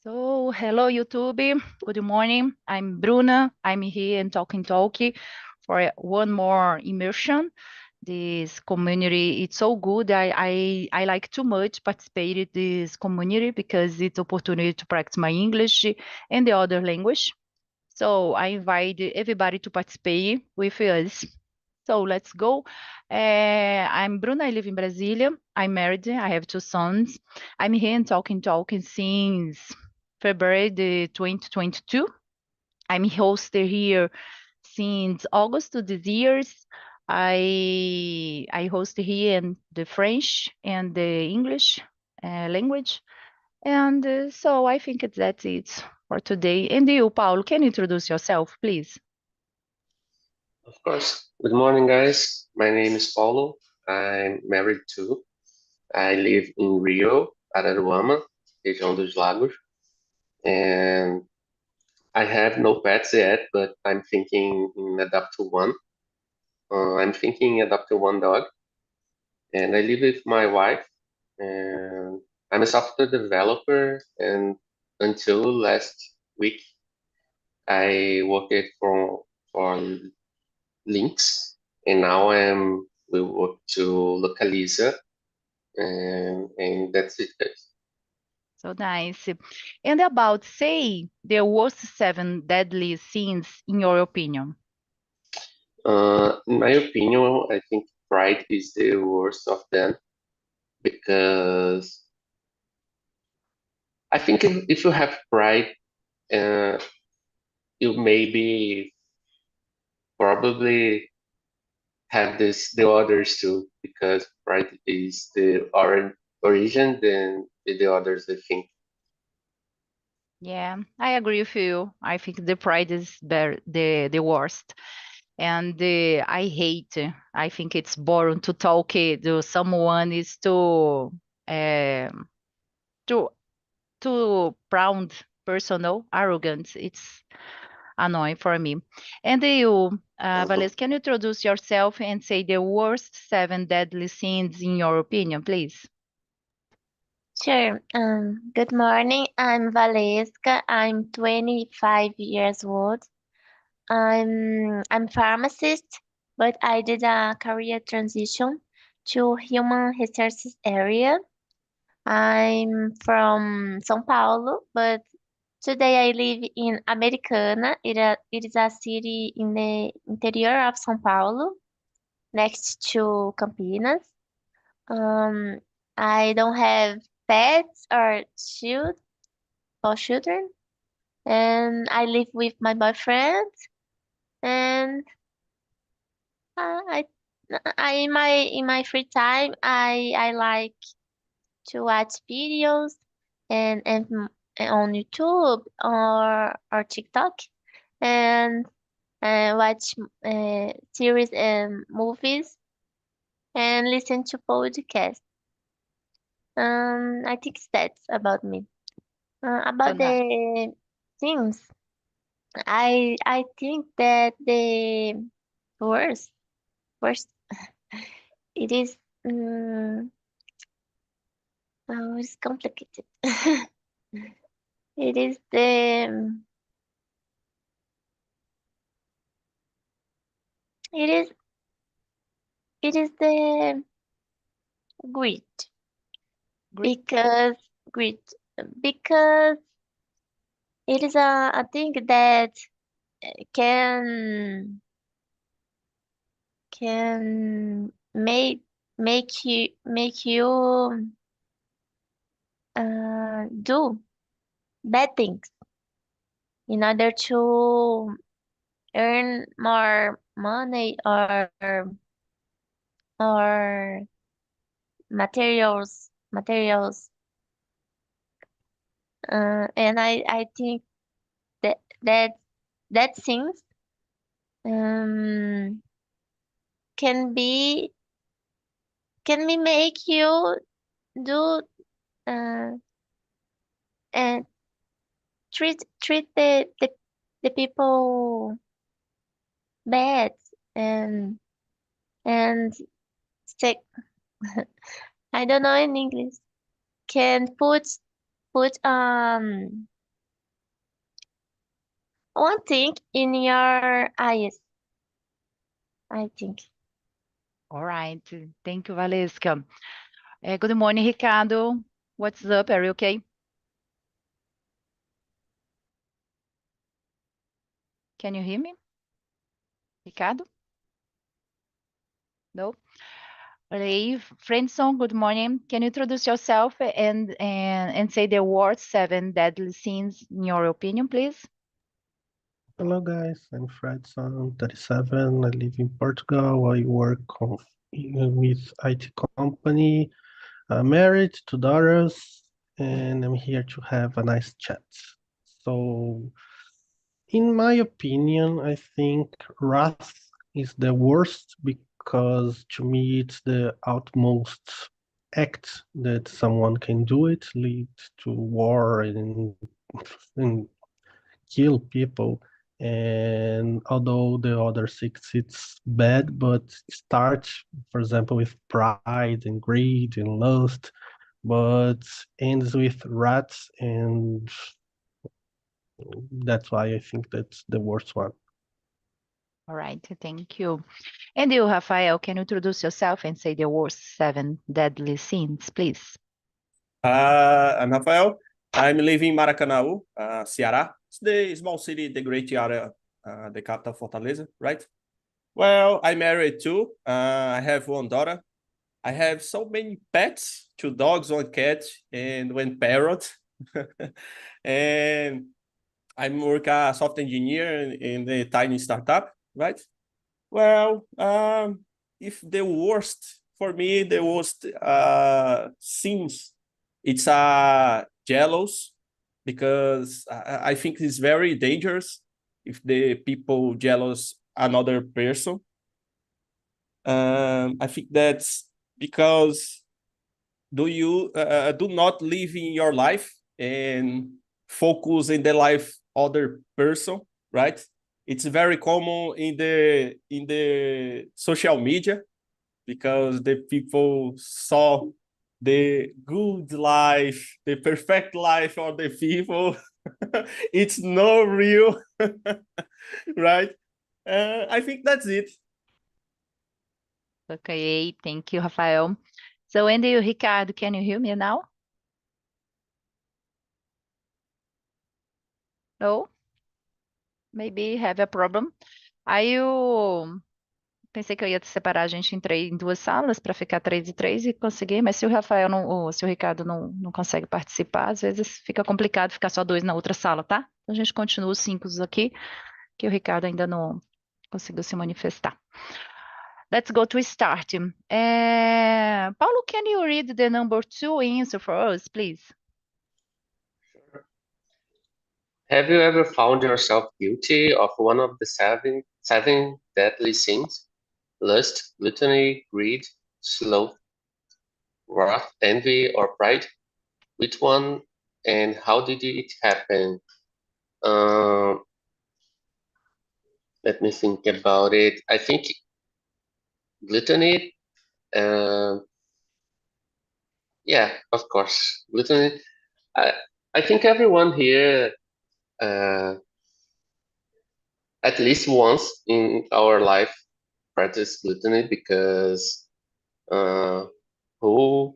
So, hello YouTube. Good morning. I'm Bruna. I'm here in Talkie for one more immersion. This community, it's so good. I like too much participate in this community because it's opportunity to practice my English and the other language. So I invite everybody to participate with us. So let's go. I'm Bruna. I live in Brasilia. I'm married. I have two sons. I'm here in talking since February the 2022. I'm hosted here since August of this year. I host here in the French and the English language. And so I think that's it for today. And you, Paulo, can you introduce yourself, please? Of course. Good morning, guys. My name is Paulo. I'm married too. I live in Rio, Araruama, região dos Lagos, and I have no pets yet, but I'm thinking in adopting one. I'm thinking adopting one dog, and I live with my wife. And I'm a software developer, and until last week, I worked for Links, and now we work to Localiza, and that's it, guys. So nice. And about, say, the worst seven deadly sins in your opinion. In my opinion, I think pride is the worst of them because I think if you have pride, uh, you maybe probably have the others too because pride is the origin, then the others I think. Yeah, I agree with you. I think the pride is the worst. And I hate, I think it's boring to talk to someone is um too, too proud, personal, arrogant. It's annoying for me. And you, Mhm. Valles, can you introduce yourself and say the worst seven deadly sins in your opinion, please? Sure. Good morning. I'm Valesca. I'm 25 years old. I'm pharmacist, but I did a career transition to human resources area. I'm from São Paulo, but today I live in Americana. It is a city in the interior of São Paulo, next to Campinas. Um, I don't have pets or children, and I live with my boyfriend. And I, I in my free time, I like to watch videos and on YouTube or TikTok and watch series and movies and listen to podcasts. I think that's about me. So About nice. the things, I think that the worst worst it is it's complicated. It is it is it is the greed Great. because greed because it is a thing that can can make you do bad things in order to earn more money or materials and I think that that that things um can be make you do uh and treat the people bad and and say I don't know in English can put one thing in your eyes, I think. All right. Thank you, Valesca. Good morning, Ricardo. What's up? Are you okay? Can you hear me? Ricardo? No? Ray, Friendson, good morning. Can you introduce yourself and say the words 7 deadly sins in your opinion, please? Hello guys, I'm Fredson, 37. I live in Portugal. I work with IT company. I'm married, 2 daughters, and I'm here to have a nice chat. So, in my opinion, I think wrath is the worst because to me it's the utmost act that someone can do. It lead to war and kill people. And although the other six it's bad, but start, for example, with pride and greed and lust, but ends with rats, and that's why I think that's the worst one. All right, thank you. And you, Rafael, can you introduce yourself and say the worst 7 deadly sins, please? I'm Rafael. I'm living in Maracanaú, Ceará. It's the small city, the great area, the capital Fortaleza, right? Well, I'm married too. I have one daughter. I have so many pets, 2 dogs, 1 cat, and 1 parrot. And I'm work as software engineer in the tiny startup, right? Well, if the worst for me, the worst scenes, it's jealous because I think it's very dangerous if the people jealous another person. I think that's because do not live in your life and focus in the life other person, right? It's very common in the social media because the people saw the good life, the perfect life of the people. It's not real, right? I think that's it. Okay, thank you, Rafael. So, and you, Ricardo, can you hear me now? No? Maybe have a problem. Aí eu pensei que eu ia separar a gente em 2 salas para ficar 3 e 3 e conseguir, mas se o Rafael não, ou se o Ricardo não consegue participar, às vezes fica complicado ficar só 2 na outra sala, tá? Então a gente continua os 5 aqui, que o Ricardo ainda não conseguiu se manifestar. Let's go to start. Paulo, can you read the number 2 answer for us, please? Have you ever found yourself guilty of one of the seven deadly sins? Lust, gluttony, greed, sloth, wrath, envy, or pride? Which one and how did it happen? Um, Let me think about it. I think gluttony. Yeah, of course, gluttony. I I think everyone here, uh, at least once in our life, practice gluttony because uh, who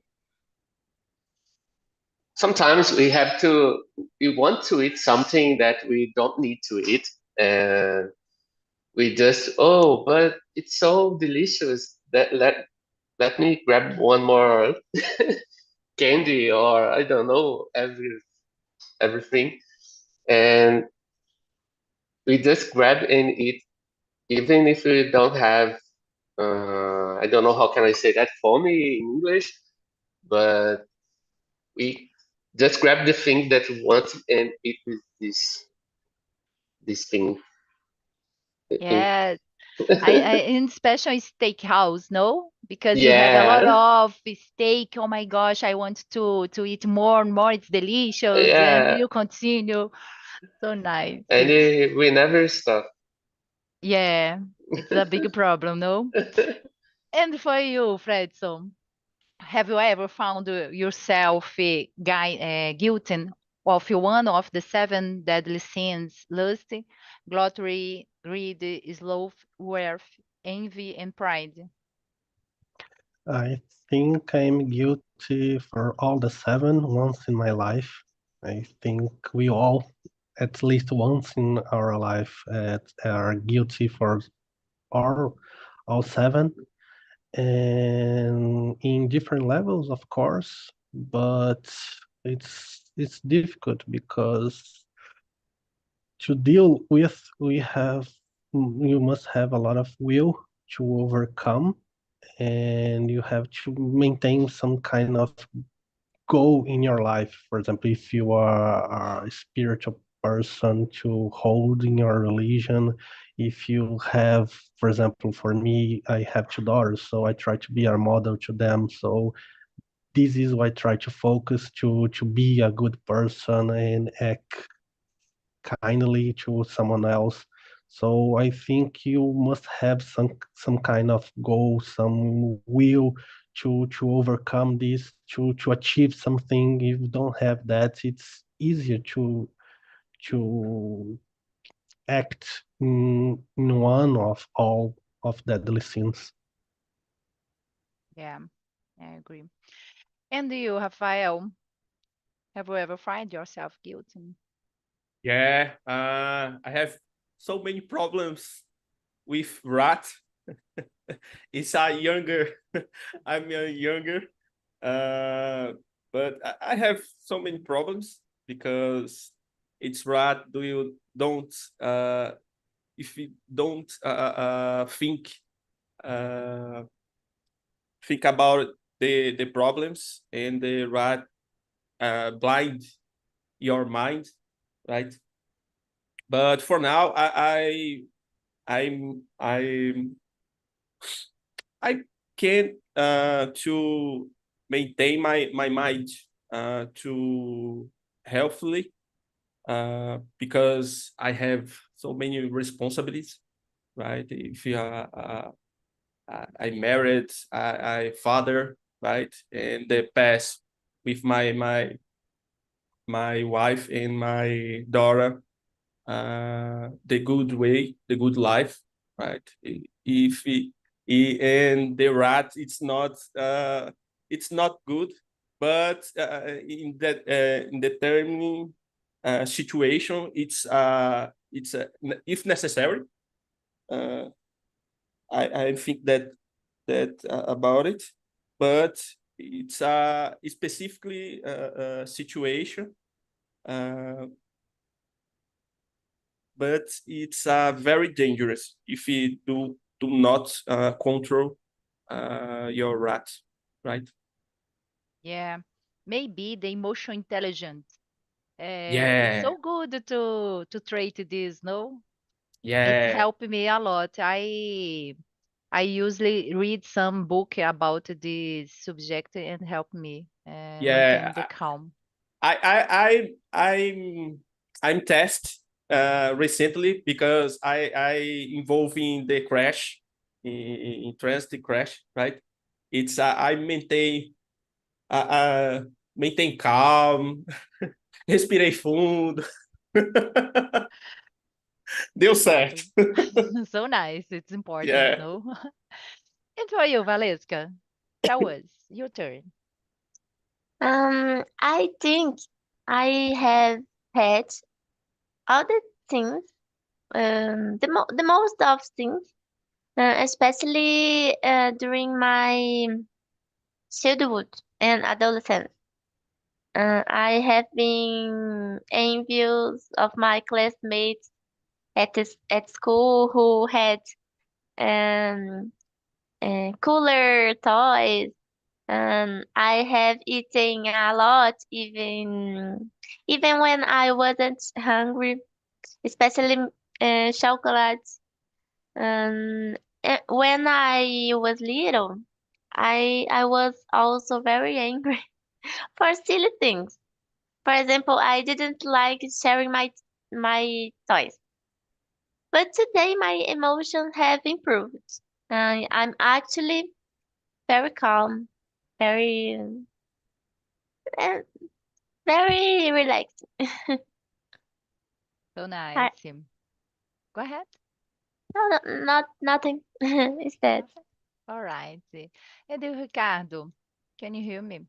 sometimes we want to eat something that we don't need to eat, and we just, oh, but it's so delicious that let me grab one more candy, or I don't know, everything, and we just grab and eat even if we don't have, I don't know how can I say that for me in English, but we just grab the thing that we want and eat with this thing. I think. Yeah, I in special steakhouse, no? Because you have a lot Yeah, of steak. Oh my gosh, I want to eat more and more. It's delicious, and yeah, you continue. So nice. and we never stop. Yeah, it's a big problem, no? And for you, Fredson, have you ever found yourself guilty of one of the seven deadly sins: lust, gluttony, greed, sloth, wrath, envy, and pride. I think I'm guilty for all the seven once in my life. I think we all, at least once in our life, are guilty for all seven, and in different levels, of course. But it's difficult because to deal with, you must have a lot of will to overcome, and you have to maintain some kind of goal in your life. For example, if you are a spiritual person, to hold in your religion. If you have, for example, for me, I have two daughters, so I try to be a model to them. So this is what I try to focus to be a good person and act kindly to someone else. So I think you must have some kind of goal, some will to overcome this, to achieve something. If you don't have that, it's easier to act in one of all of deadly sins. Yeah, I agree. And you, Rafael, have you ever find yourself guilty? Yeah, I have so many problems with rat. It's a younger, I'm a younger, uh, but I have so many problems because it's rat. Do you don't if you don't uh, think about the problems, and the rat blind your mind, right? But for now, I'm I'm I can to maintain my mind to healthily, because I have so many responsibilities, right? If you are I married, I father, right? And the past with my wife and my daughter, the good way, the good life, right? If and the rat, it's not good, but in determining situation, it's if necessary. Uh, I think that about it, but it's a specifically situation. Uh, but it's very dangerous if you do not control your rat, right? Yeah, maybe the emotional intelligence. It's Yeah, so good to trait this, no? It yeah, helped me a lot. I usually read some book about this subject and help me maintain the yeah. calm. I I I'm test recently because I involved in the crash, in transit crash, right? It's I maintain calm, respirei fundo. Deu certo. Exactly. So nice. It's important, Yeah. no? And for you, Valesca, tell us, your turn. I think I have had other things, the most of things, especially during my childhood and adolescence. I have been envious of my classmates at school who had um, cooler toys. I have eaten a lot, even when I wasn't hungry, especially chocolate. When I was little, I was also very angry for silly things. For example, I didn't like sharing my toys. But today my emotions have improved. I'm actually very calm, very. Uh, Very relaxed. So nice. Go ahead. No, not nothing. It's that. All right. And Ricardo, can you hear me?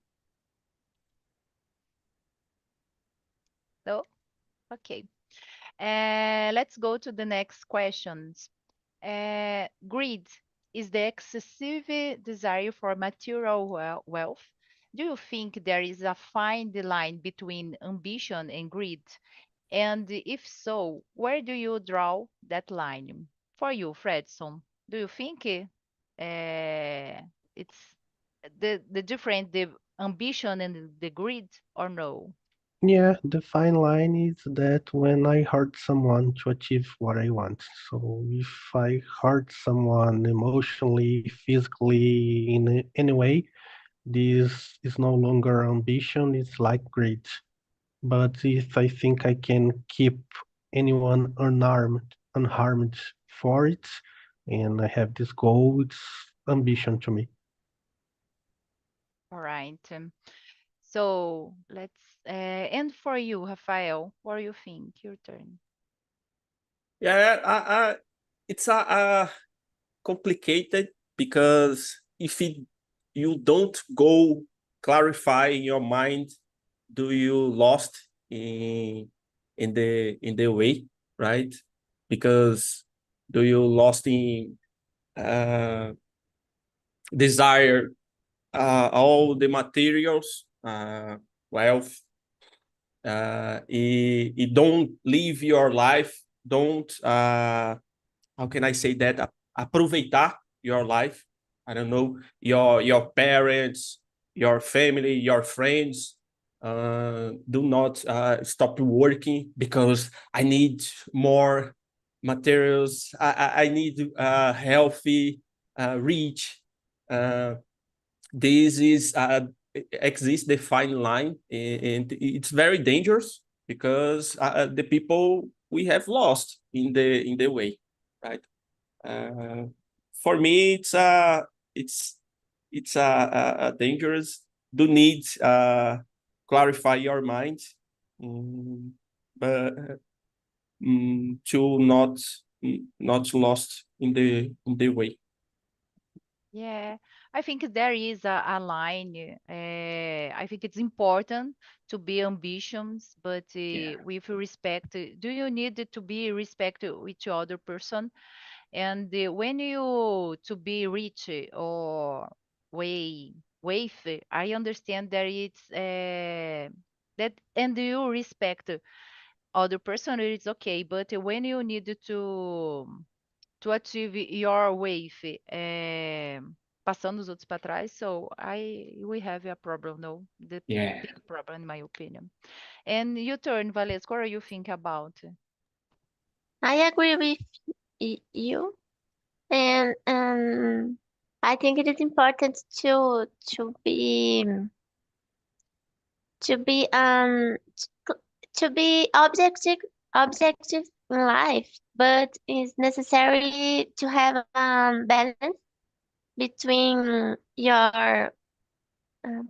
No? Okay. Let's go to the next questions. Greed is the excessive desire for material wealth. Do you think there is a fine line between ambition and greed? And if so, where do you draw that line? For you, Fredson, do you think it's the different, the ambition and the greed, or no? Yeah, the fine line is that when I hurt someone to achieve what I want. So if I hurt someone emotionally, physically, in any way, this is no longer ambition, it's like greed. But if I think I can keep anyone unharmed for it, and I have this goal, it's ambition to me. All right. So let's and for you, Rafael, what do you think? Your turn. Yeah, it's a complicated because if you don't go clarify in your mind, do you lost in the way, right? Because do you lost in uh, desire all the materials, wealth, you don't live your life, don't how can I say that? Aproveitar your life. I don't know, your parents, your family, your friends. Do not stop working because I need more materials. I need healthy, rich. This is exists the fine line, and it's very dangerous because the people we have lost in the way, right? Uh, for me, it's a dangerous. Do need clarify your mind, mm, but to not lost in the way. Yeah, I think there is a line. I think it's important to be ambitious, but Yeah. with respect. Do you need to be respect with your other person? And when you to be rich or wealthy, I understand that it's that, and you respect other person, it's okay. But when you need to achieve your wave, passando os outros para trás, so we have a problem, no, the Yeah. big problem in my opinion. And your turn, Valesco, what do you think about? I agree with you, and I think it is important to be to be objective in life, but it's necessary to have balance between your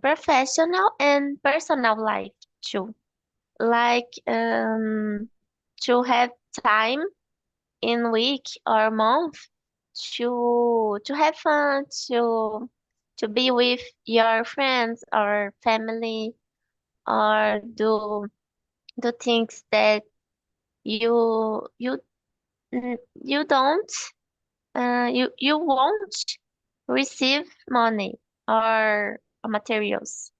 professional and personal life too. Like to have time in week or month to have fun, to be with your friends or family, or do things that you you don't you won't receive money or materials.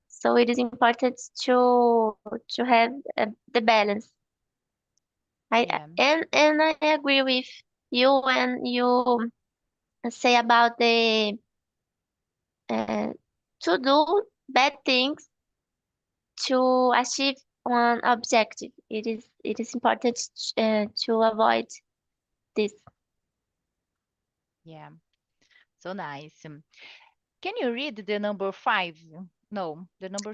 So it is important to have the balance. Yeah, And I agree with you when you say about the uh, to do bad things to achieve one objective. It is important to avoid this. yeah, so nice. Can you read the number 5? No, the number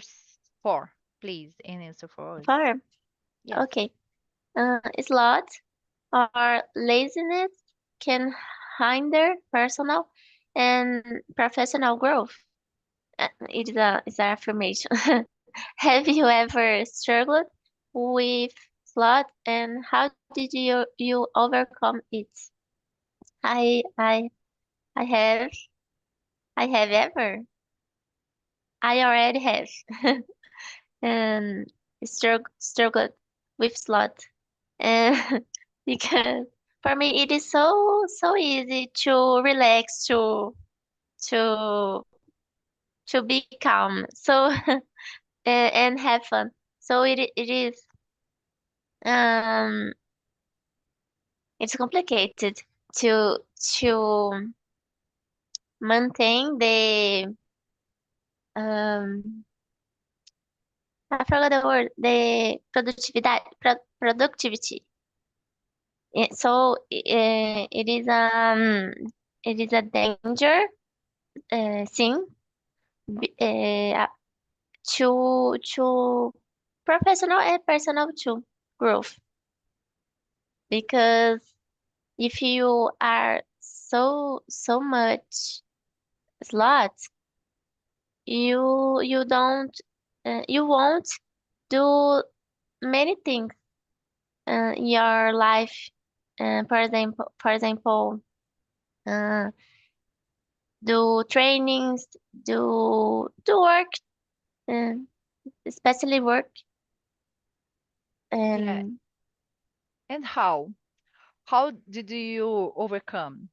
4, please, and answer for us. For Yes. okay, slot or laziness can hinder personal and professional growth. It's an affirmation. Have you ever struggled with slot, and how did you overcome it? I I I have I have ever. I already have. And struggled with slot. And because for me it is so easy to relax, to to be calm. So and have fun. So it is um it's complicated to maintain the um I forgot the word, the productivity. It is a danger thing, to professional and personal too growth, because if you are so much slot, you don't you won't do many things in your life. For example, uh, do trainings, do work, uh, especially work. Yeah. And And how? How did you overcome?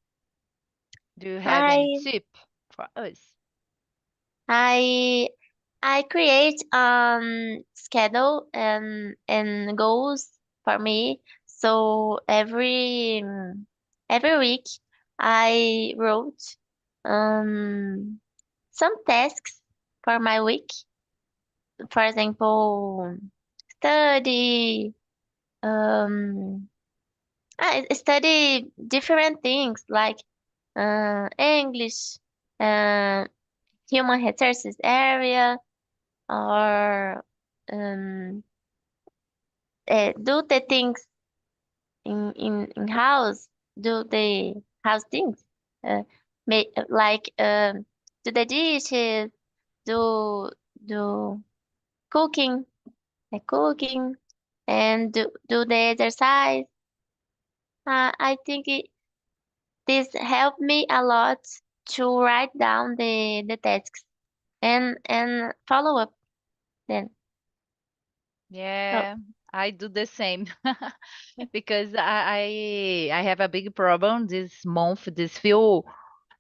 Do you have any I tip for us? I I create schedule and goals for me. So every week I wrote um some tasks for my week. For example, study I study different things like English, uh, human resources area, or do the things in house, do the house things, like do the dishes, do do cooking, cooking, and do the exercise. I think this helped me a lot to write down the tasks and follow up then. So Yeah, I do the same because I have a big problem this month, this few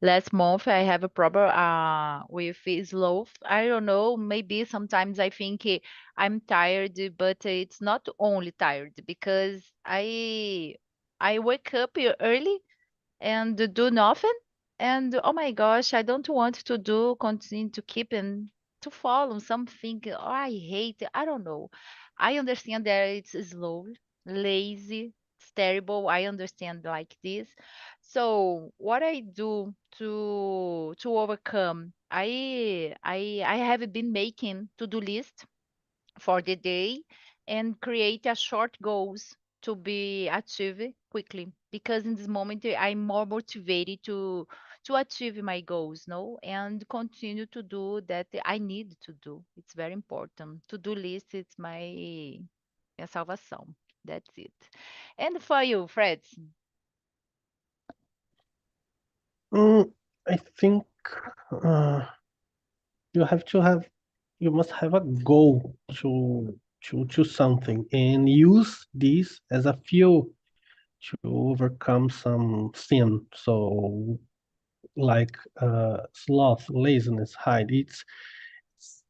last month I have a problem with sloth. I don't know, maybe sometimes I think I'm tired, but it's not only tired because I wake up early and do nothing. And oh my gosh, I don't want to do, continue to keep and to follow something. Oh, I hate it. I don't know. I understand that it's slow, lazy, it's terrible. I understand like this. So what I do to overcome, I have been making to-do list for the day and create a short goals to be achieved quickly because in this moment I'm more motivated to achieve my goals, no, and continue to do that I need to do. It's very important. To-do list is my salvação. That's it. And for you, Fred? Mm, I think uh, you have to have you must have a goal to choose something and use this as a fuel to overcome some sin. So like sloth, laziness, hide. It's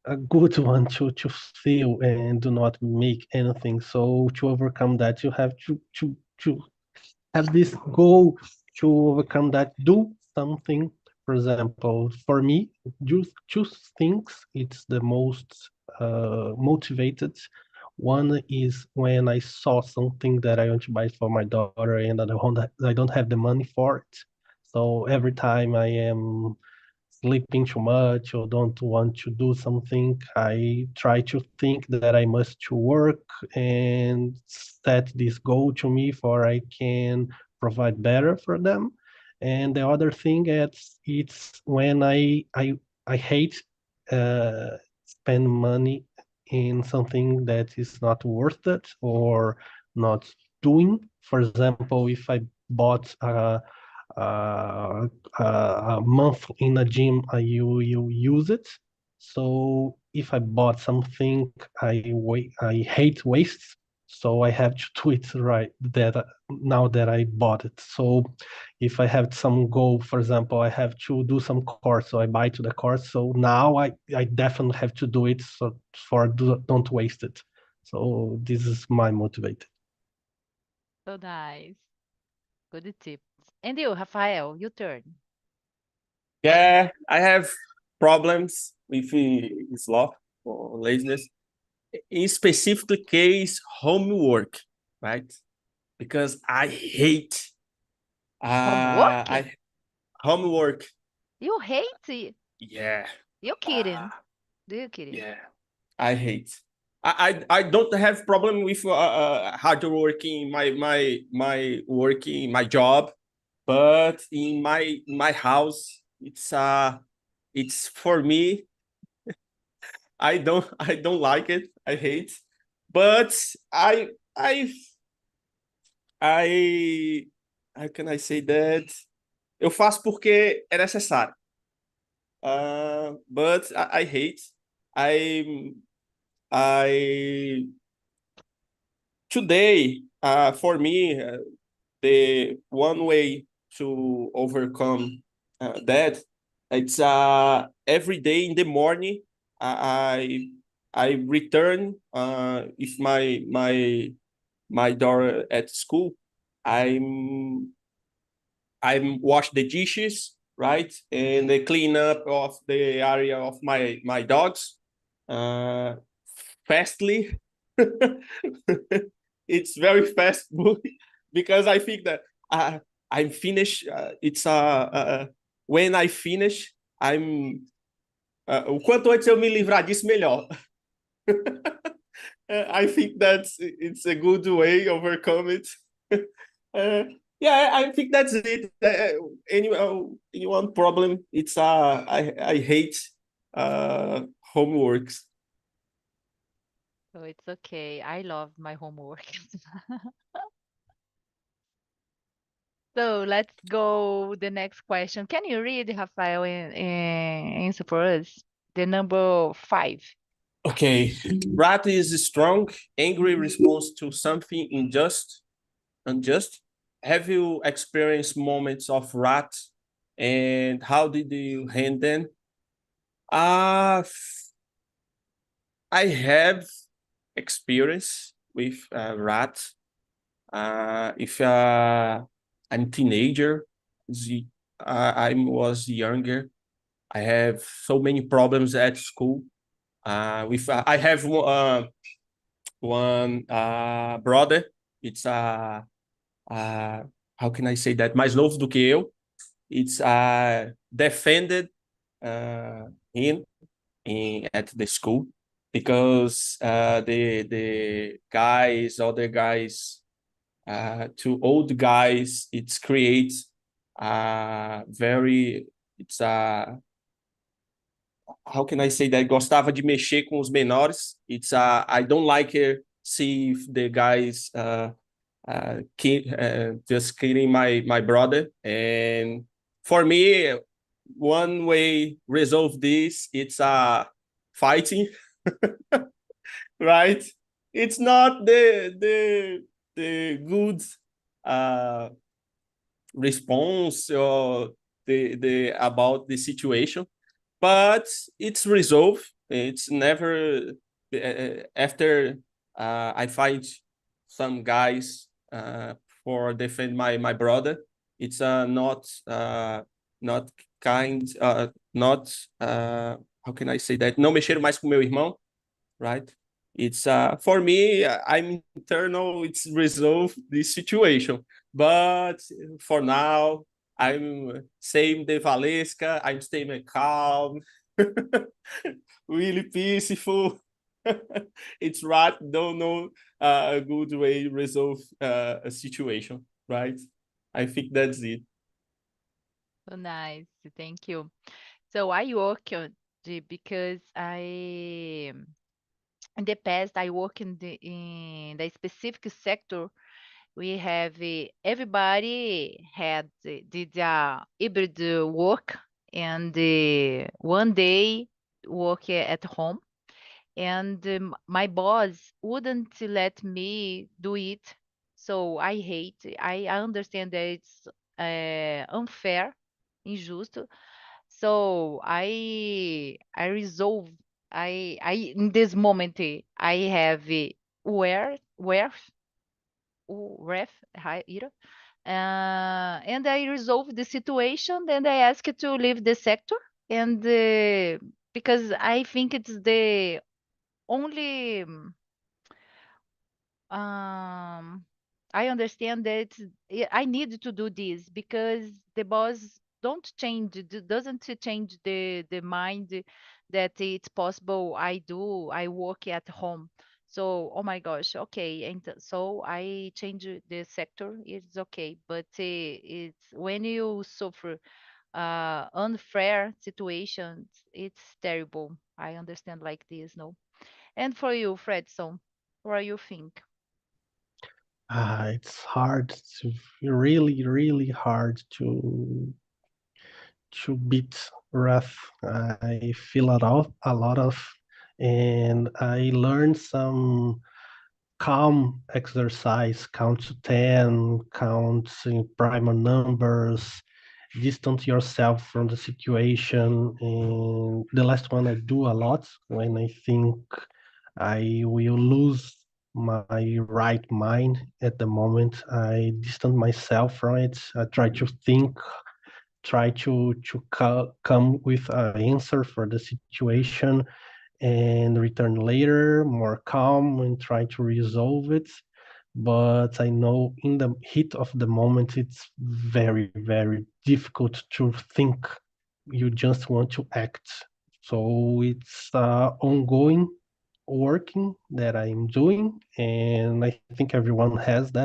a good one to feel and do not make anything. So to overcome that, you have to have this goal to overcome that. Do something. For example, for me, choose things. It's the most motivated. One is when I saw something that I want to buy for my daughter and I don't have the money for it. So every time I am sleeping too much or don't want to do something, I try to think that I must to work and set this goal to me for I can provide better for them. And the other thing is it's when I hate spend money in something that is not worth it or not doing. For example, if I bought a month in a gym, you use it. So if I bought something, I hate waste. So I have to do it right now that I bought it. So if I have some goal, for example, I have to do some course, so I buy to the course. So now I definitely have to do it so don't waste it. So this is my motivator. So nice. Good tips. And you, Rafael, your turn. Yeah, I have problems with sloth or laziness. In specific case, homework, right? Because I hate Homework? I homework. You hate it? Yeah. You kidding? Do you kidding? Yeah. I hate. I don't have problem with hard working my working my job, but in my house it's for me. I don't like it. I hate, but I I how can I say that? Eu faço porque é necessário. But I hate. I I today for me the one way to overcome that it's every day in the morning I return if my daughter at school. I'm wash the dishes, right, and the clean up of the area of my dogs uh, fastly. It's very fast because I think that I'm finished. When I finish, I'm o quanto antes eu me livrar disso, melhor. I think that's it's a good way to overcome it. Yeah, I think that's it. Anyone problem? It's I hate homeworks. So it's okay. I love my homework. So let's go the next question. Can you read, Rafael, and answer for us? The number 5. Okay, rat is a strong, angry response to something unjust. Have you experienced moments of rat, and how did you handle them? Uh, I have experience with rat. If I'm teenager, I was younger. I have so many problems at school. With I have one brother. It's how can I say that? Mais novo do que eu. It's defended him at the school because the guys, other guys, to old guys, it's creates very it's how can I say that? Gostava de mexer com os menores. It's I don't like see if the guys just killing my brother. And for me, one way resolve this, it's fighting, right? It's not the good uh, response or the about the situation, but it's resolved. It's never after I find some guys for defend my brother. It's not kind not how can I say that? Não mexer mais com meu irmão, right? It's for me, I'm internal. It's resolved this situation, but for now, I'm same the Valesca. I'm staying calm, really peaceful. It's right. Don't know a good way to resolve a situation, right? I think that's it. So nice. Thank you. So I work on because in the past I work in the specific sector. We have everybody had did hybrid work, and one day work at home, and my boss wouldn't let me do it. So I understand that it's unfair, injusto. So I resolve. I in this moment I have where ref hi Ira, and I resolved the situation. And I asked to leave the sector, and because I think it's the only um I understand that I need to do this because the boss don't change doesn't change the mind that it's possible I work at home. So oh my gosh, okay, and so I change the sector. It's okay, but it's when you suffer unfair situations, it's terrible. I understand like this, no? And for you, Fredson, what do you think? It's hard. It's really, really hard to beat wrath. I feel a lot of, and I learned some calm exercise, count to 10, count in prime numbers, distance yourself from the situation. And the last one I do a lot when I think I will lose my right mind at the moment. I distance myself from it. I try to think, try to come with an answer for the situation and return later, more calm, and try to resolve it. But I know in the heat of the moment, it's very, very difficult to think. You just want to act. So it's ongoing working that I'm doing, and I think everyone has that.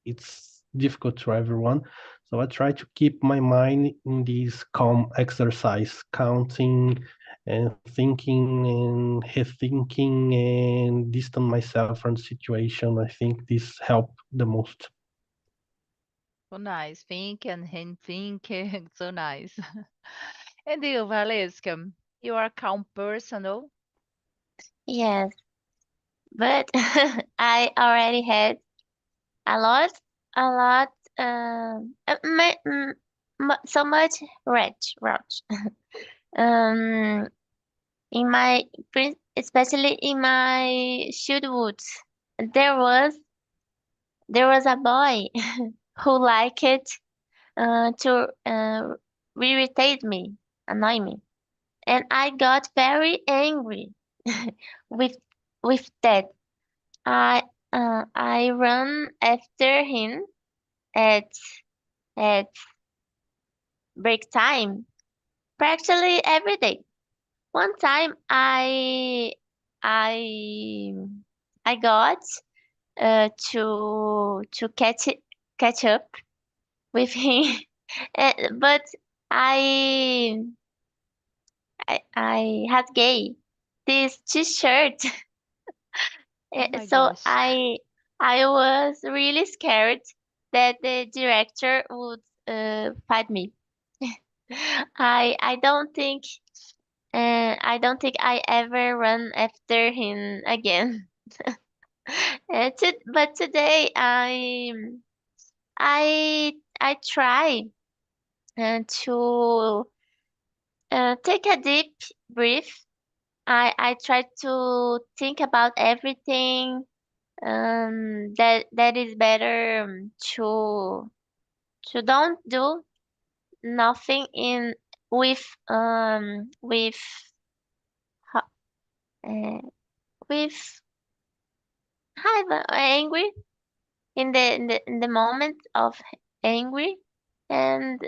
It's difficult to everyone. So I try to keep my mind in this calm exercise, counting and thinking and rethinking and distance myself from the situation. I think this helped the most. So nice. Think and him think. So nice. And you, Valesca, you are a calm person, no? Yes, but I already had a lot, a lot, so much rage. Um, in my, especially in my childhood, there was there was a boy who liked to irritate me, annoy me, and I got very angry with that. I I run after him at at break time practically every day. One time I I got to catch up with him, but I I had gay this t-shirt. Oh my So gosh. I was really scared that the director would fight me. I don't think I don't think I ever run after him again. But today I try to take a deep breath. I try to think about everything that is better to don't do nothing in with ho- uh, with have angry in the moment of angry, and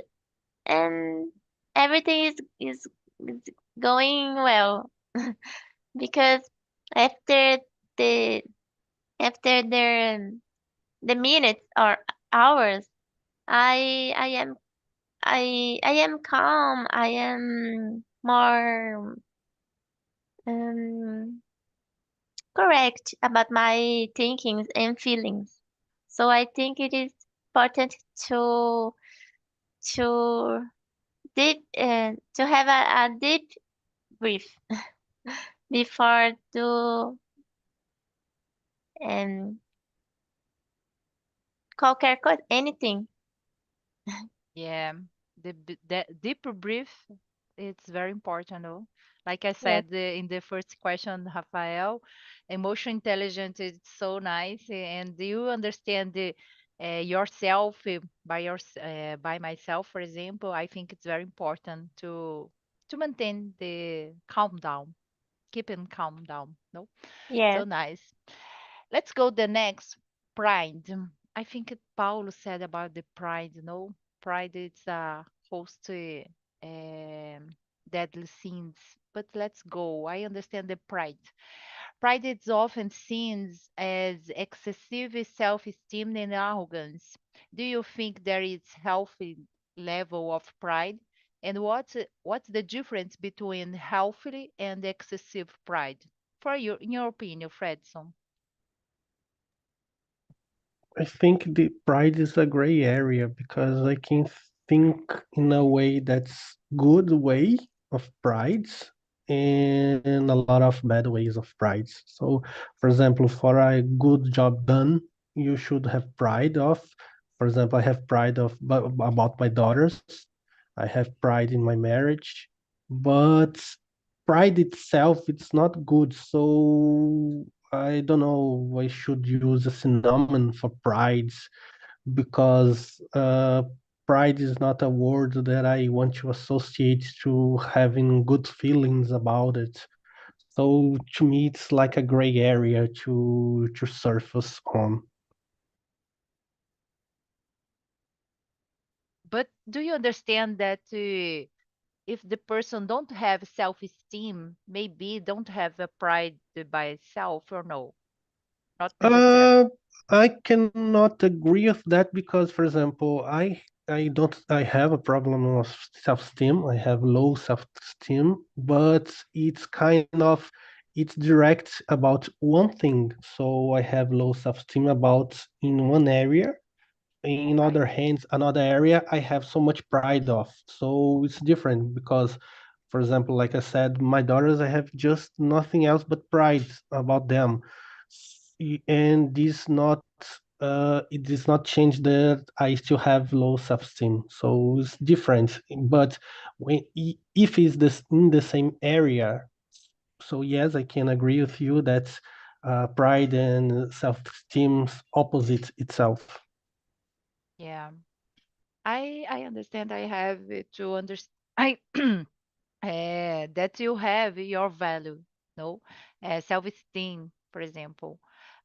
and everything is going well because after the the minutes or hours I am I am calm. I am more um correct about my thinkings and feelings. So I think it is important to to have a deep breath before do um qualquer coisa, anything. Yeah, the deeper breath, it's very important. No? Like I Yes, said in the first question, Rafael, emotional intelligence is so nice, and you understand yourself by myself, for example. I think it's very important to maintain the calm down, keeping calm down. No, so yes, nice. Let's go the next pride. I think Paulo said about the pride, pride is a host deadly sins. But let's go. I understand the pride. Pride is often seen as excessive self-esteem and arrogance. Do you think there is healthy level of pride? And what's the difference between healthy and excessive pride? For you, in your opinion, Fredson? I think the pride is a gray area because I can think in a way that's good way of prides and a lot of bad ways of prides. So, for example, for a good job done, you should have pride of. For example, I have pride of about my daughters. I have pride in my marriage, but pride itself it's not good. So I don't know. I should use a synonym for pride because pride is not a word that I want to associate to having good feelings about it. So to me, it's like a gray area to surface on. But do you understand that if the person don't have self-esteem, maybe don't have a pride by itself or no? Not necessary. Uh, I cannot agree with that because, for example, I have a problem of self-esteem. I have low self-esteem, but it's direct about one thing. So I have low self-esteem about in one area. In Right. other hands, another area I have so much pride of. So it's different because, for example, like I said, my daughters, I have just nothing else but pride about them. And this not it does not change that I still have low self-esteem. So it's different. But if it's this in the same area, so yes, I can agree with you that pride and self-esteem opposite itself. Yeah. I understand. I have to understand. I that you have your value, no, self-esteem, for example.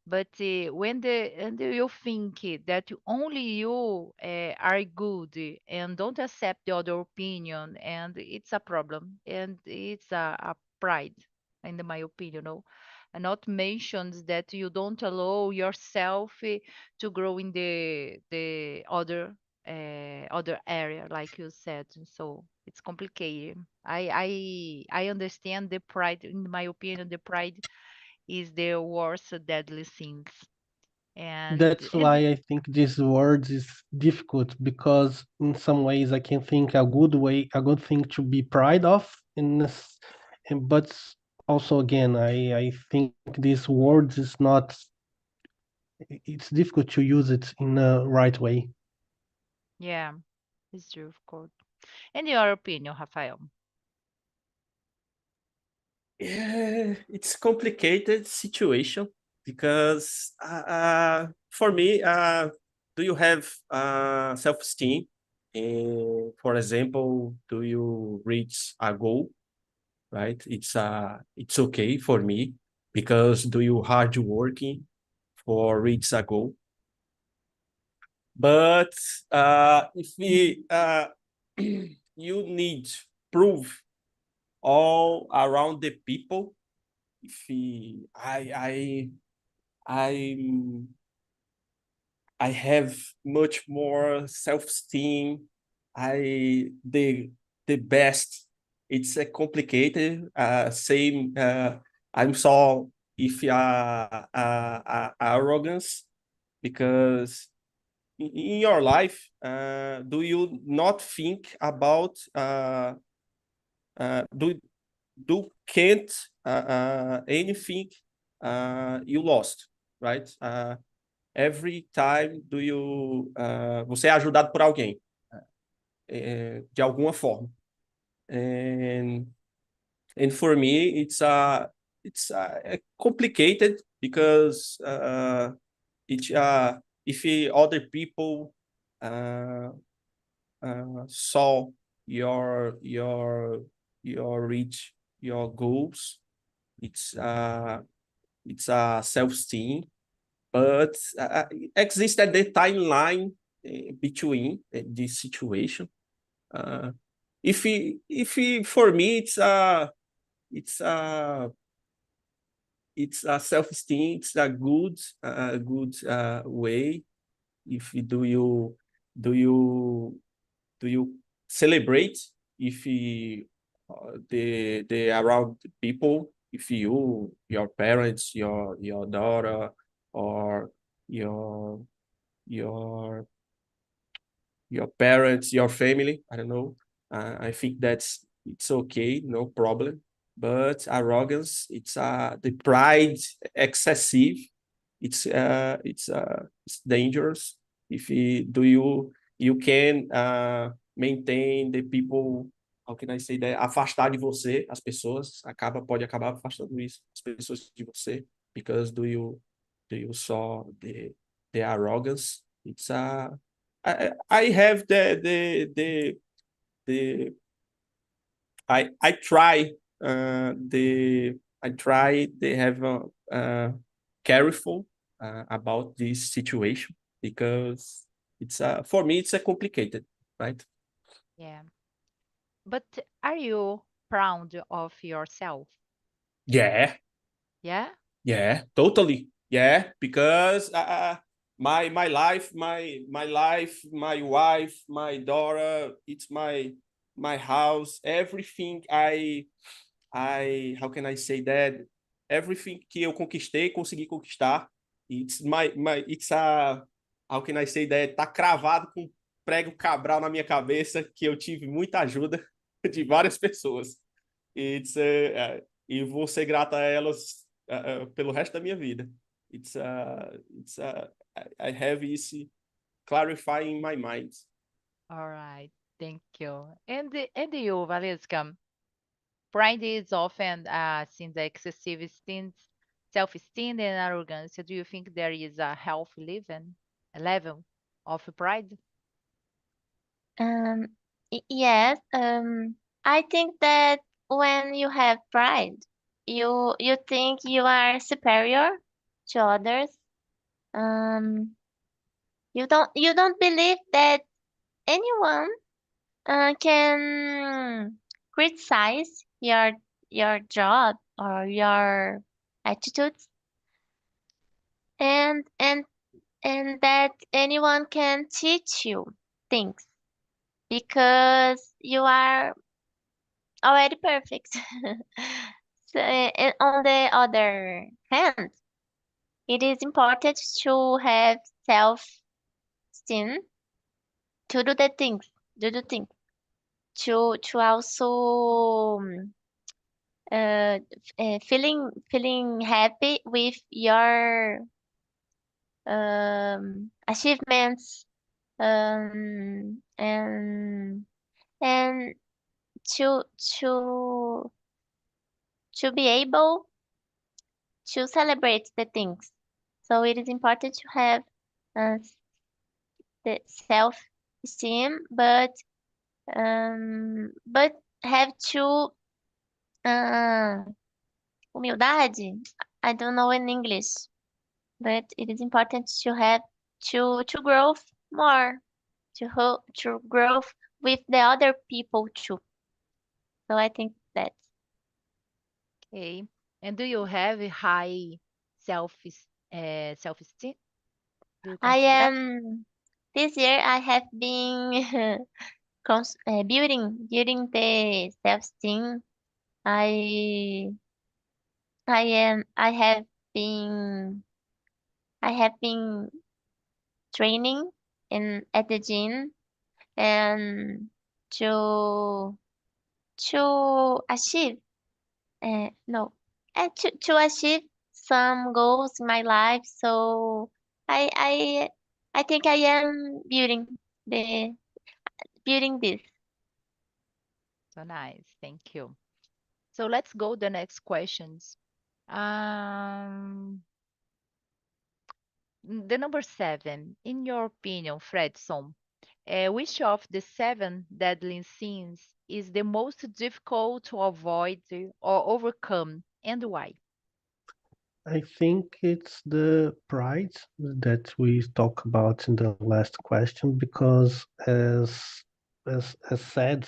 But when the and you think that only you are good and don't accept the other opinion, and it's a problem, and it's a pride, in my opinion, no. And not mentions that you don't allow yourself to grow in the other area, like you said. So it's complicated. I understand the pride. In my opinion, the pride is the worst deadly things. That's And why I think this word is difficult because in some ways I can think a good thing to be proud of, but also again I think this word is not. It's difficult to use it in the right way. yeah, it's true, of course. In your opinion, Rafael? Yeah, it's complicated situation because for me, do you have self-esteem? And for example, do you reach a goal? Right? It's okay for me because do you hard working for reach a goal? But if we you need proof all around the people, if we, I I have much more self-esteem. The best. It's a complicated. Same. I'm saw if arrogance, because in your life, do you not think about do can't anything you lost, right? Every time do you você é ajudado por alguém de alguma forma, and for me it's complicated because if other people saw your reach your goals, it's a self-esteem, but exists at the timeline between this situation. If for me it's a self-esteem, it's a good way. If do you celebrate if the around people, if your parents, your daughter, or your parents, your family, I don't know, I think it's okay, no problem. But arrogance, it's the pride excessive, it's dangerous. If you can maintain the people, how can I say that, afastar de você as pessoas, pode acabar afastando as pessoas de você, because do you saw the arrogance. It's I have the I try they have careful about this situation, because it's for me it's a complicated, right? Yeah. But are you proud of yourself? Yeah, totally. Yeah, because my life, my wife, my daughter, it's my house, everything how can I say that? Everything que eu consegui conquistar. It's it's how can I say that? Tá cravado com prego cabral na minha cabeça, que eu tive muita ajuda de várias pessoas. E vou ser grata a elas pelo resto da minha vida. I have this clarifying in my mind. All right, thank you. And you, Valesca? Pride is often seen as excessive self-esteem and arrogance. Do you think there is a healthy level of pride? Yes. I think that when you have pride, you think you are superior to others. You don't believe that anyone can criticize your job or your attitudes, and that anyone can teach you things, because you are already perfect. So, and on the other hand, it is important to have self-esteem to do the things, to also feeling happy with your achievements, and to be able to celebrate the things. So it is important to have uh, the self-esteem, but have to humildade. I don't know in English, but it is important to have to grow more, to grow with the other people too. So I think that Okay. And do you have a high self-esteem? Do you I consider that? am this year I have been building the self-esteem. I I have been I have been training at the gym and to achieve no to achieve some goals in my life. So I I I think I am the building this. So nice. Thank you. So let's go the next questions. Um, the number 7, in your opinion, Fredson, which of the 7 deadly sins is the most difficult to avoid or overcome, and why? I think it's the pride that we talked about in the last question because as said,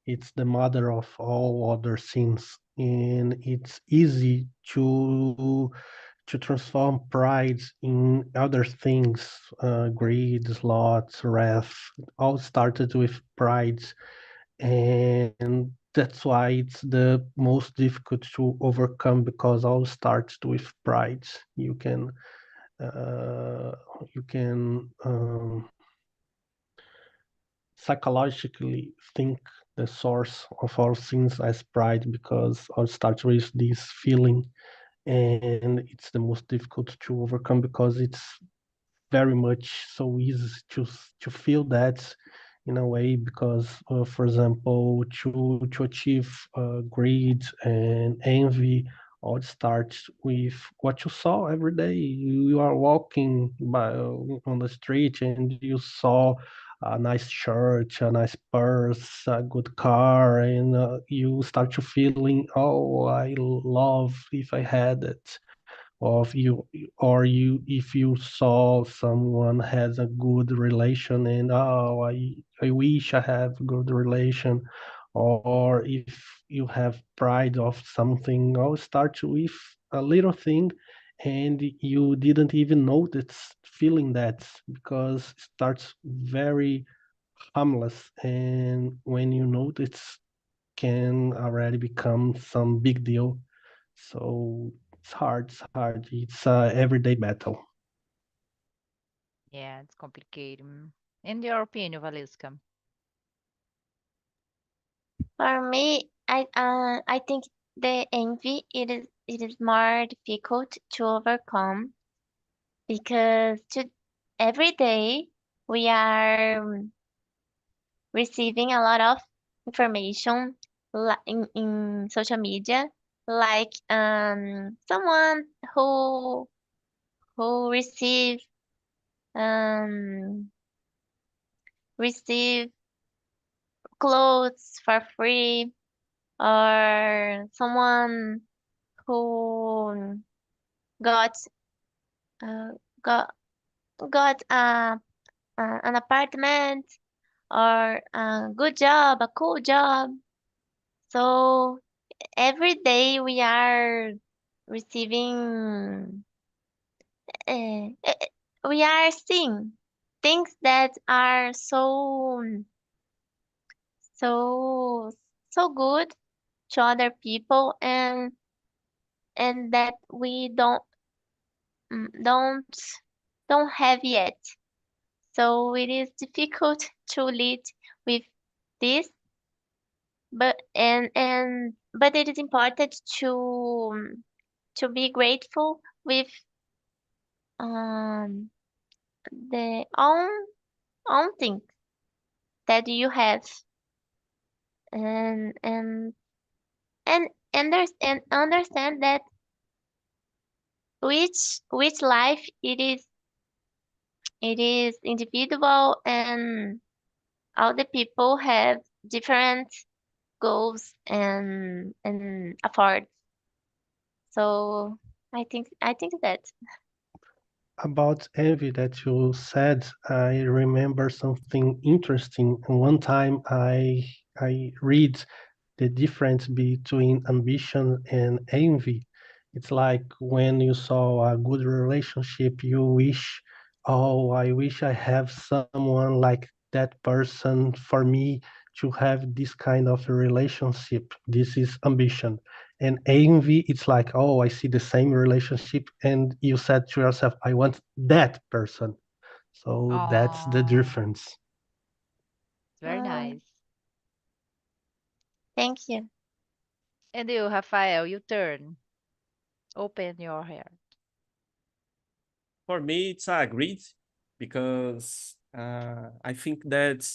it's the mother of all other sins, and it's easy to transform pride in other things, greed, sloth, wrath, all started with pride, and that's why it's the most difficult to overcome because all starts with pride. Uh, you can psychologically think the source of all sins as pride because all starts with this feeling, and it's the most difficult to overcome because it's very much so easy to feel that in a way because for example to achieve greed and envy all starts with what you saw every day. You are walking on the street and you saw a nice shirt, a nice purse, a good car, and you start to feeling, oh, I love if I had it, of you, or you if you saw someone has a good relation and oh, I wish I have good relation, or if you have pride of something, all start with a little thing and you didn't even notice feeling that because it starts very harmless, and when you notice can already become some big deal. So it's hard. It's hard. It's a everyday battle. Yeah, it's complicated. In your opinion, Valeska? For me, I think the envy it is more difficult to overcome because every day we are receiving a lot of information in social media, like someone who um receive clothes for free, or someone who got uh, got got an apartment or a good job, a cool job. So every day we are receiving, we are seeing things that are so so good to other people, and that we mm, don't don't have yet. So it is difficult to lead with this, but it is important to be grateful with um the own things that you have, and understand that which life it is individual, and all the people have different goals and efforts. So I think that. About envy that you said, I remember something interesting. One time I read the difference between ambition and envy. It's like when you saw a good relationship, you wish, oh, I wish I have someone like that person for me to have this kind of relationship. This is ambition. And envy, it's like, oh, I see the same relationship, and you said to yourself, I want that person. So that's the Oh, difference. very nice. Thank you. And you, Rafael, you turn. Open your hair. For me, it's a greed because I think that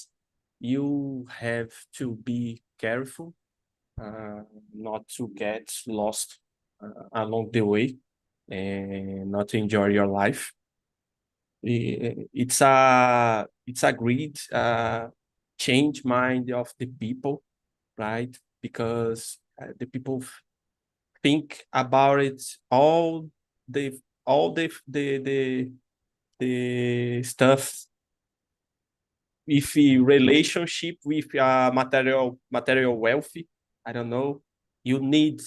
you have to be careful not to get lost along the way and not enjoy your life. It's a greed change mind of the people, right? Because the people think about it the all the stuff with a relationship with material wealthy. I don't know. You need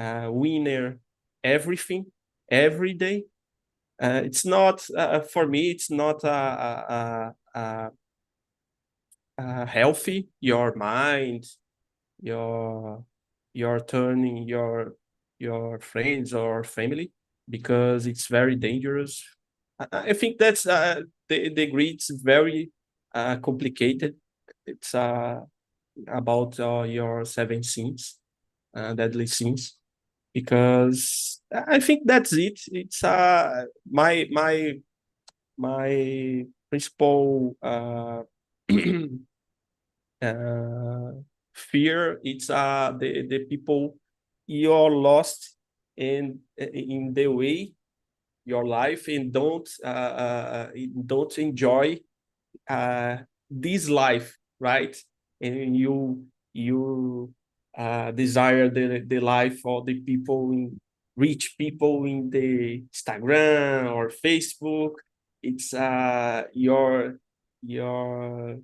winner everything every day. It's not for me. It's not healthy. Your mind, your turning your friends or family because it's very dangerous. I think that's the greed's very complicated. It's about your seven sins, deadly sins, because I think that's it. It's my principal uh, fear. It's the people you're lost in the way your life and don't enjoy uh, this life, right? And you desire the life of the people in rich people in the Instagram or Facebook. It's your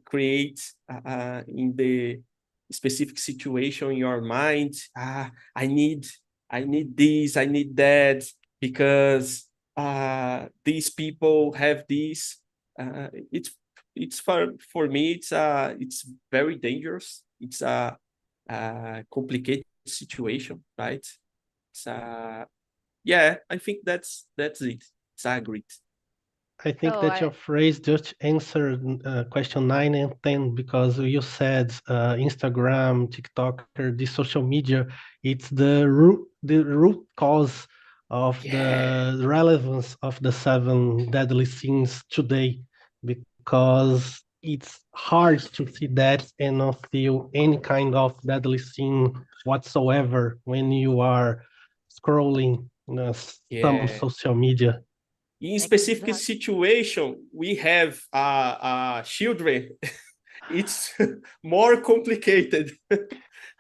create in the specific situation in your mind. I need this, I need that because these people have this. It's for me. It's very dangerous. It's a complicated situation, right? It's yeah. I think that's it. It's agreed. I think So that your I, phrase just answered question 9 and 10 because you said Instagram, TikToker, this social media, it's the root cause of Yeah, the relevance of the seven deadly sins today because it's hard to see that and not feel any kind of deadly sin whatsoever when you are scrolling some yeah. social media. In specific exactly. situation, we have children. It's more complicated.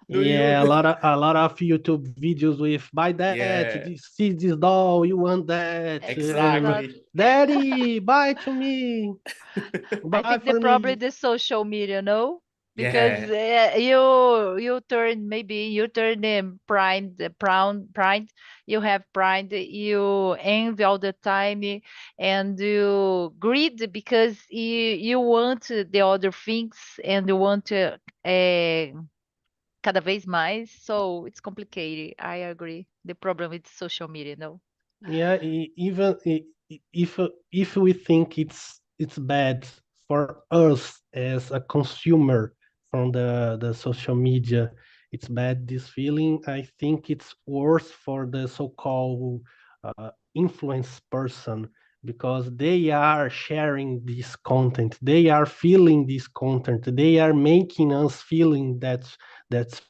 Do Yeah, a you? lot of a lot of YouTube videos with buy that, Yeah, see this doll, you want that, and Exactly. exactly. daddy, buy to me, I buy think the for probably me. the social media, no? Because Yeah, you turn them prime the prime you have pride you envy all the time and you greed because you want the other things and you want cada vez mais, so it's complicated. I agree, the problem with social media, no? Yeah, if we think it's bad for us as a consumer from the social media, it's bad this feeling. I think it's worse for the so-called influence person because they are sharing this content, they are feeling this content, they are making us feeling that's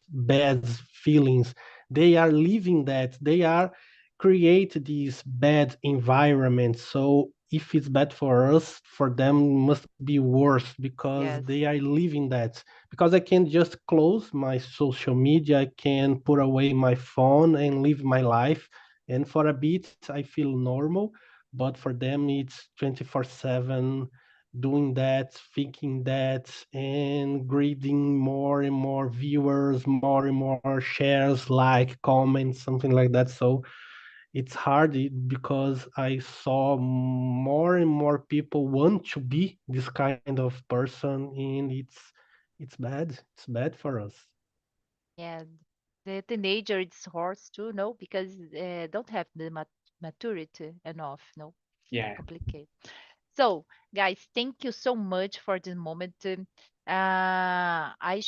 bad feelings. They are living that. They are create this bad environment. So if it's bad for us, for them must be worse because Yes. they are living that. Because I can just close my social media, I can put away my phone and live my life. And for a bit, I feel normal. But for them, it's 24/7 doing that, thinking that, and greeting more and more viewers, more and more shares, like, comments, something like that. So it's hard because I saw more and more people want to be this kind of person, and it's bad. It's bad for us. Yeah, the teenager it's hard too, no, because don't have the maturity enough, no, Yeah. complicated. So, guys, thank you so much for this moment. I